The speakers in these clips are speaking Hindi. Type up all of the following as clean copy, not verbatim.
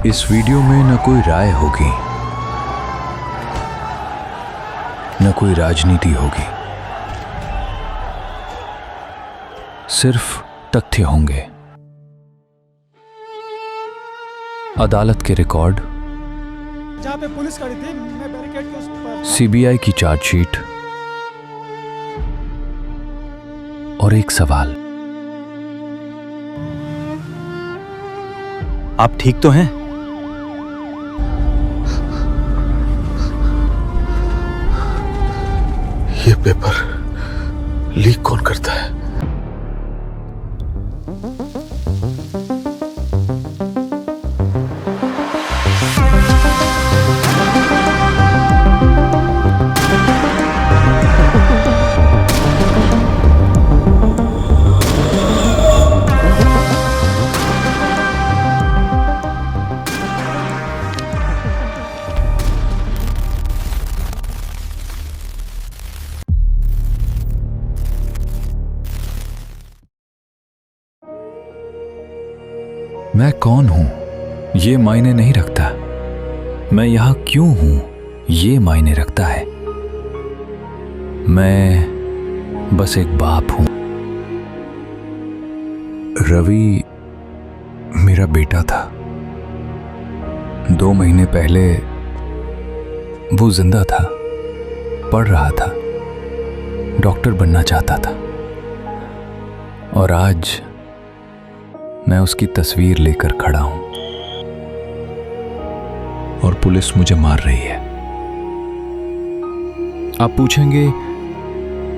इस वीडियो में न कोई राय होगी, न कोई राजनीति होगी, सिर्फ तथ्य होंगे। अदालत के रिकॉर्ड, जहां पे पुलिस खड़ी थी, मैं बैरिकेड के उस पर सीबीआई की चार्जशीट और एक सवाल। आप ठीक तो हैं? ये पेपर लीक कौन करता है? मैं कौन हूं ये मायने नहीं रखता, मैं यहां क्यों हूं ये मायने रखता है। मैं बस एक बाप हूं। रवि मेरा बेटा था। 2 महीने पहले वो जिंदा था, पढ़ रहा था, डॉक्टर बनना चाहता था, और आज मैं उसकी तस्वीर लेकर खड़ा हूं और पुलिस मुझे मार रही है। आप पूछेंगे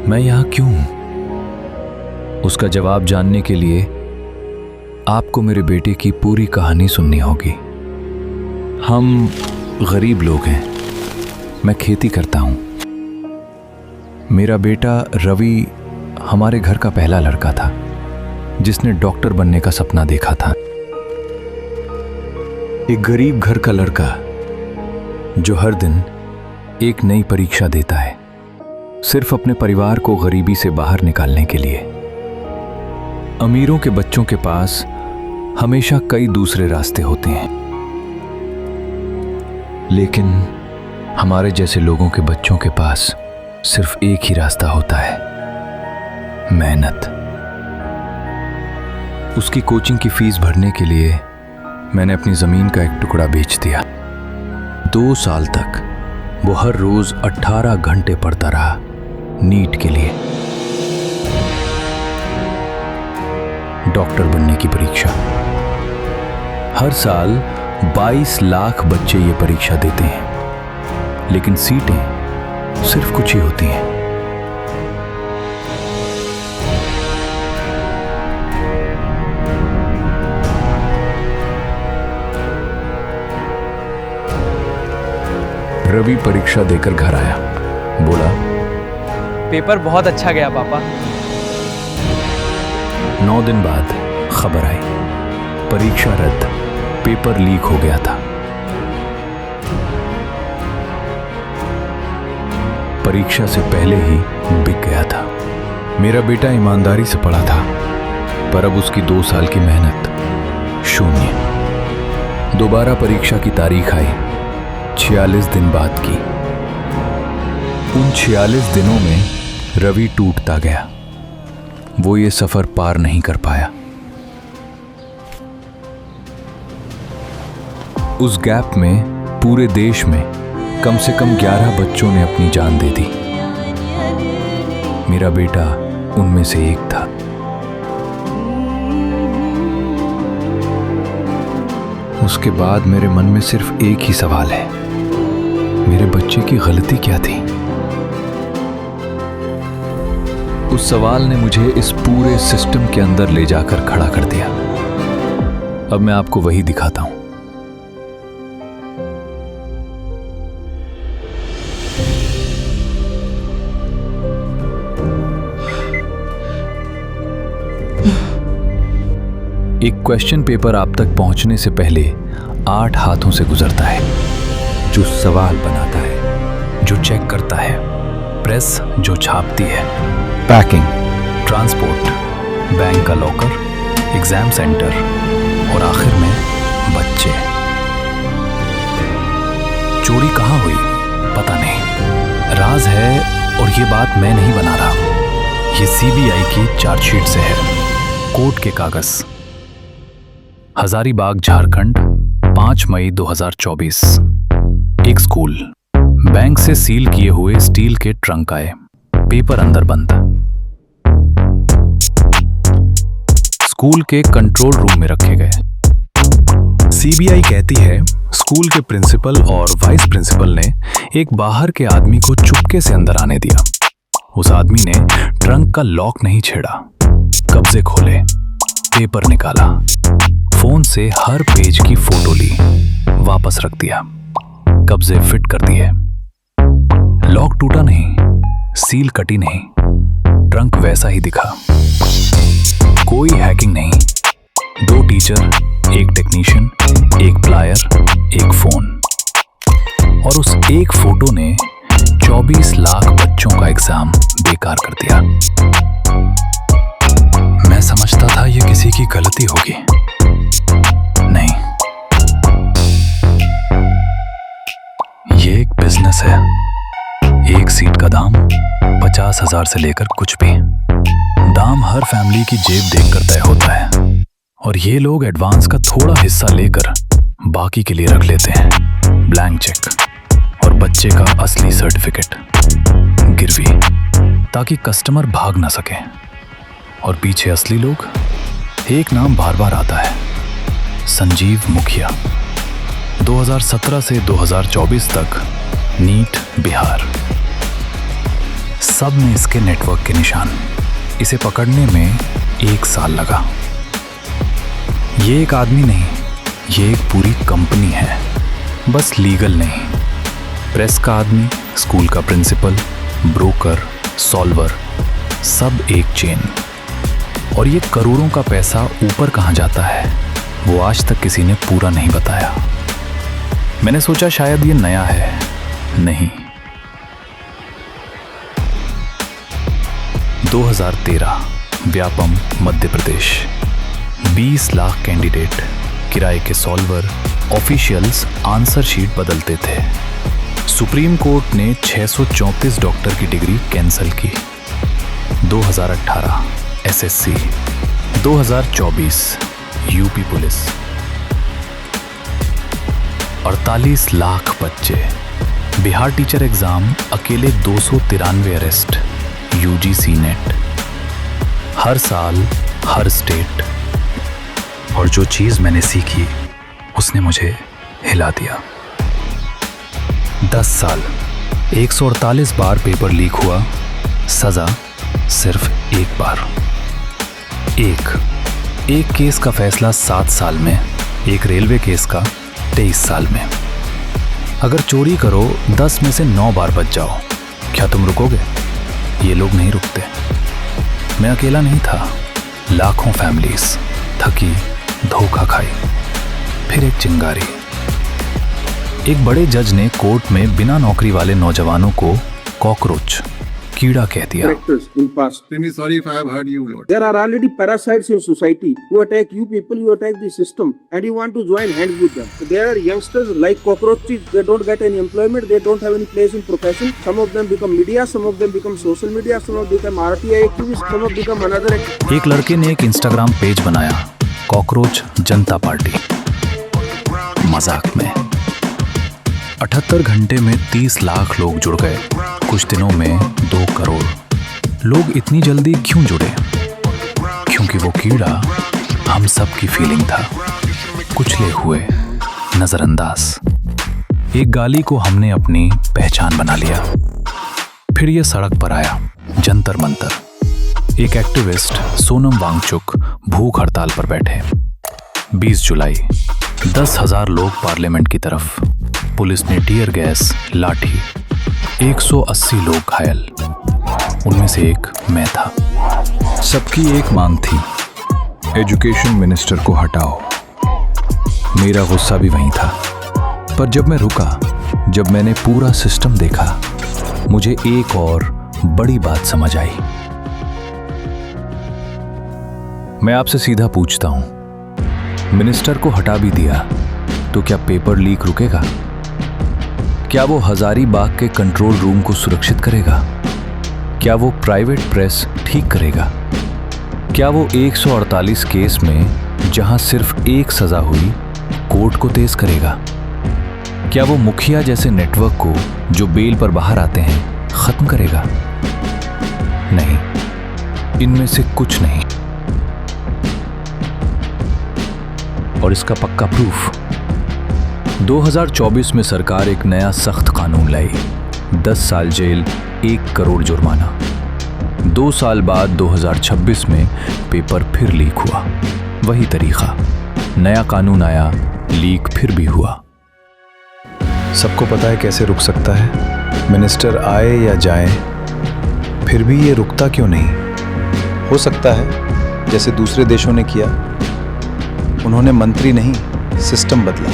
मैं यहां क्यों हूं? उसका जवाब जानने के लिए आपको मेरे बेटे की पूरी कहानी सुननी होगी। हम गरीब लोग हैं, मैं खेती करता हूं। मेरा बेटा रवि हमारे घर का पहला लड़का था जिसने डॉक्टर बनने का सपना देखा था। एक गरीब घर का लड़का जो हर दिन एक नई परीक्षा देता है, सिर्फ अपने परिवार को गरीबी से बाहर निकालने के लिए। अमीरों के बच्चों के पास हमेशा कई दूसरे रास्ते होते हैं, लेकिन हमारे जैसे लोगों के बच्चों के पास सिर्फ एक ही रास्ता होता है, मेहनत। उसकी कोचिंग की फीस भरने के लिए मैंने अपनी जमीन का एक टुकड़ा बेच दिया। 2 साल तक वो हर रोज 18 घंटे पढ़ता रहा नीट के लिए, डॉक्टर बनने की परीक्षा। हर साल 22 लाख बच्चे ये परीक्षा देते हैं, लेकिन सीटें सिर्फ कुछ ही होती हैं। रवि परीक्षा देकर घर आया, बोला, पेपर बहुत अच्छा गया पापा। 9 दिन बाद खबर आई, परीक्षा रद्द, पेपर लीक हो गया था। परीक्षा से पहले ही बिक गया था। मेरा बेटा ईमानदारी से पढ़ा था, पर अब उसकी 2 साल की मेहनत शून्य। दोबारा परीक्षा की तारीख आई, 46 दिन बाद की। उन 46 दिनों में रवि टूटता गया। वो ये सफर पार नहीं कर पाया। उस गैप में पूरे देश में कम से कम 11 बच्चों ने अपनी जान दे दी। मेरा बेटा उनमें से एक था। उसके बाद मेरे मन में सिर्फ एक ही सवाल है, मेरे बच्चे की गलती क्या थी? उस सवाल ने मुझे इस पूरे सिस्टम के अंदर ले जाकर खड़ा कर दिया। अब मैं आपको वही दिखाता हूं। एक क्वेश्चन पेपर आप तक पहुंचने से पहले 8 हाथों से गुजरता है, जो सवाल बनाता है, जो चेक करता है, प्रेस जो छापती है, पैकिंग, ट्रांसपोर्ट, बैंक का लॉकर, एग्जाम सेंटर और आखिर में बच्चे। और ये बात मैं नहीं बना रहा, ये सीबीआई की चार्जशीट से है। कोर्ट के कागज। हजारीबाग, झारखंड, 5 मई 2024। एक स्कूल। बैंक से सील किए हुए स्टील के ट्रंक आए, पेपर अंदर बंद। स्कूल के कंट्रोल रूम में रखे गए। सीबीआई कहती है स्कूल के प्रिंसिपल और वाइस प्रिंसिपल ने एक बाहर के आदमी को चुपके से अंदर आने दिया। उस आदमी ने ट्रंक का लॉक नहीं छेड़ा, कब्जे खोले, पेपर निकाला, फोन से हर पेज की फोटो ली, वापस रख दिया, कब्जे फिट कर दिए। लॉक टूटा नहीं, सील कटी नहीं, ट्रंक वैसा ही दिखा। कोई हैकिंग नहीं। 2 टीचर, एक टेक्नीशियन, एक प्लायर, एक फोन। और उस एक फोटो ने 24 लाख बच्चों का एग्जाम बेकार कर दिया। मैं समझता था ये किसी की गलती होगी, नहीं, ये एक बिजनेस है। एक सीट का दाम 50,000 से लेकर कुछ भी। दाम हर फैमिली की जेब देखकर तय होता है, और ये लोग एडवांस का थोड़ा हिस्सा लेकर बाकी के लिए रख लेते हैं ब्लैंक चेक और बच्चे का असली सर्टिफिकेट गिरवी, ताकि कस्टमर भाग ना सके। और पीछे असली लोग। एक नाम बार बार आता है, संजीव मुखिया। 2017 से 2024 तक नीट बिहार। सब में इसके नेटवर्क के निशान। इसे पकड़ने में 1 साल लगा। ये एक आदमी नहीं, ये एक पूरी कंपनी है। बस लीगल नहीं, प्रेस का आदमी, स्कूल का प्रिंसिपल, ब्रोकर, सॉल्वर, सब एक चेन। और ये करोड़ों का पैसा ऊपर कहाँ जाता है, वो आज तक किसी ने पूरा नहीं बताया। मैंने सोचा शायद ये नया है, नहीं। 2013, व्यापम, मध्य प्रदेश। 20 लाख कैंडिडेट, किराए के सॉल्वर, ऑफिशियल्स आंसर शीट बदलते थे। सुप्रीम कोर्ट ने 634 डॉक्टर की डिग्री कैंसिल की। 2018 एसएससी, 2024 यूपी पुलिस। 48 लाख बच्चे। बिहार टीचर एग्जाम, अकेले 293 अरेस्ट। UGC net. हर साल, हर स्टेट। और जो चीज मैंने सीखी उसने मुझे हिला दिया। 10 साल, 148 बार पेपर लीक हुआ, सजा सिर्फ 1 बार। एक केस का फैसला 7 साल में, एक रेलवे केस का 23 साल में। अगर चोरी करो 10 में से 9 बार बच जाओ, क्या तुम रुकोगे? ये लोग नहीं रुकते। मैं अकेला नहीं था, लाखों फैमिलीज थकी, धोखा खाई, फिर एक चिंगारी। एक बड़े जज ने कोर्ट में बिना नौकरी वाले नौजवानों को कॉकरोच, कीड़ा कह दिया। In past. Extremely sorry if I have hurt you, Lord. There are already parasites in society who attack you people, you attack the system, and you want to join hands with them. So there are youngsters like cockroaches, they don't get any employment, they don't have any place in profession. Some of them become media, some of them become social media, some of them become RTI activists, some of them become another activist. एक लड़के ने एक इंस्टाग्राम पेज बनाया, कॉकरोच जनता पार्टी। मजाक में 78 घंटे में 30 लाख लोग जुड़ गए। कुछ दिनों में 2 करोड़। लोग इतनी जल्दी क्यों जुड़े? क्योंकि वो कीड़ा हम सब की फीलिंग था, कुचले हुए, नजरअंदाज। एक गाली को हमने अपनी पहचान बना लिया। फिर ये सड़क पर आया, जंतर मंतर। एक एक्टिविस्ट सोनम वांगचुक भूख हड़ताल पर बैठे। 20 जुलाई, 10,000 लोग पार्लियामेंट की तरफ। पुलिस ने टीयर गैस, लाठी, 180 लोग घायल। उनमें से एक मैं था। सबकी एक मांग थी, एजुकेशन मिनिस्टर को हटाओ। मेरा गुस्सा भी वहीं था। पर जब मैं रुका, जब मैंने पूरा सिस्टम देखा, मुझे एक और बड़ी बात समझ आई। मैं आपसे सीधा पूछता हूं, मिनिस्टर को हटा भी दिया तो क्या पेपर लीक रुकेगा? क्या वो हजारीबाग के कंट्रोल रूम को सुरक्षित करेगा? क्या वो प्राइवेट प्रेस ठीक करेगा? क्या वो 148 केस में जहां सिर्फ एक सजा हुई, कोर्ट को तेज करेगा? क्या वो मुखिया जैसे नेटवर्क को जो बेल पर बाहर आते हैं खत्म करेगा? नहीं, इनमें से कुछ नहीं। और इसका पक्का प्रूफ 2024 में सरकार एक नया सख्त कानून लाई। 10 साल जेल, 1 करोड़ जुर्माना। 2 साल बाद 2026 में पेपर फिर लीक हुआ। वही तरीका, नया कानून आया, लीक फिर भी हुआ। सबको पता है कैसे रुक सकता है। मिनिस्टर आए या जाए, फिर भी ये रुकता क्यों नहीं? हो सकता है जैसे दूसरे देशों ने किया, उन्होंने मंत्री नहीं, सिस्टम बदला।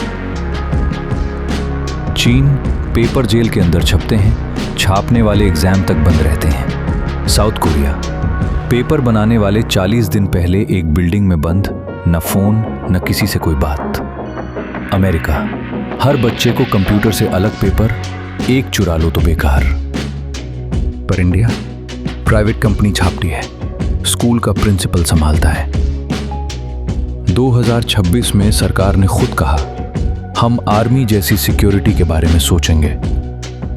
चीन पेपर जेल के अंदर छपते हैं, छापने वाले एग्जाम तक बंद रहते हैं। साउथ कोरिया पेपर बनाने वाले 40 दिन पहले एक बिल्डिंग में बंद, न फोन न किसी से कोई बात। अमेरिका हर बच्चे को कंप्यूटर से अलग पेपर, एक चुरा लो तो बेकार। पर इंडिया प्राइवेट कंपनी छापती है, स्कूल का प्रिंसिपल संभालता है। 2026 में सरकार ने खुद कहा, हम आर्मी जैसी सिक्योरिटी के बारे में सोचेंगे।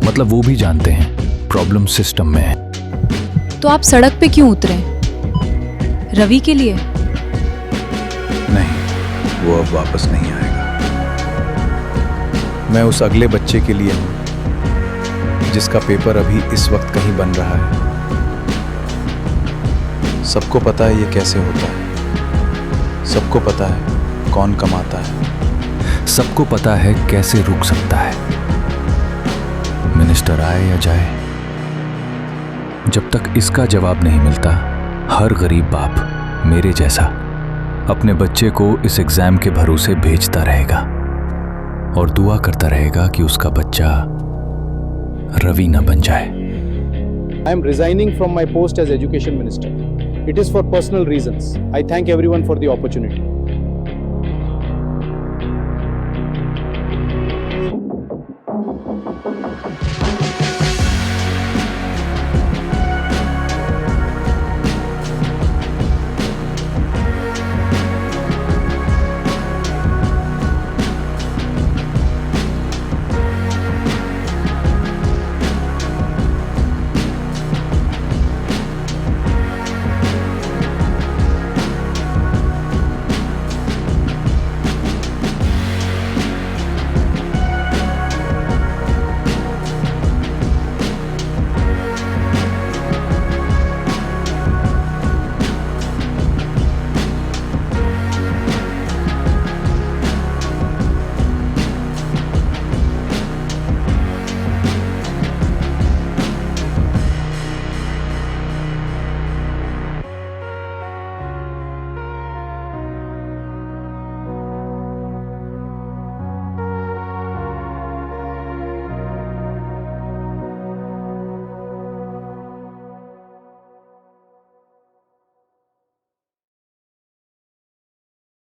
मतलब वो भी जानते हैं प्रॉब्लम सिस्टम में है। तो आप सड़क पे क्यों उतरे? रवि के लिए? नहीं, वो अब वापस नहीं आएगा। मैं उस अगले बच्चे के लिए हूं जिसका पेपर अभी इस वक्त कहीं बन रहा है। सबको पता है ये कैसे होता है, सबको पता है कौन कमाता है, सबको पता है कैसे रुक सकता है। मिनिस्टर आए या जाए, जब तक इसका जवाब नहीं मिलता, हर गरीब बाप मेरे जैसा अपने बच्चे को इस एग्जाम के भरोसे भेजता रहेगा और दुआ करता रहेगा कि उसका बच्चा रवि न बन जाए। I am resigning from my post as Education Minister. It is for personal reasons. I thank everyone for the opportunity.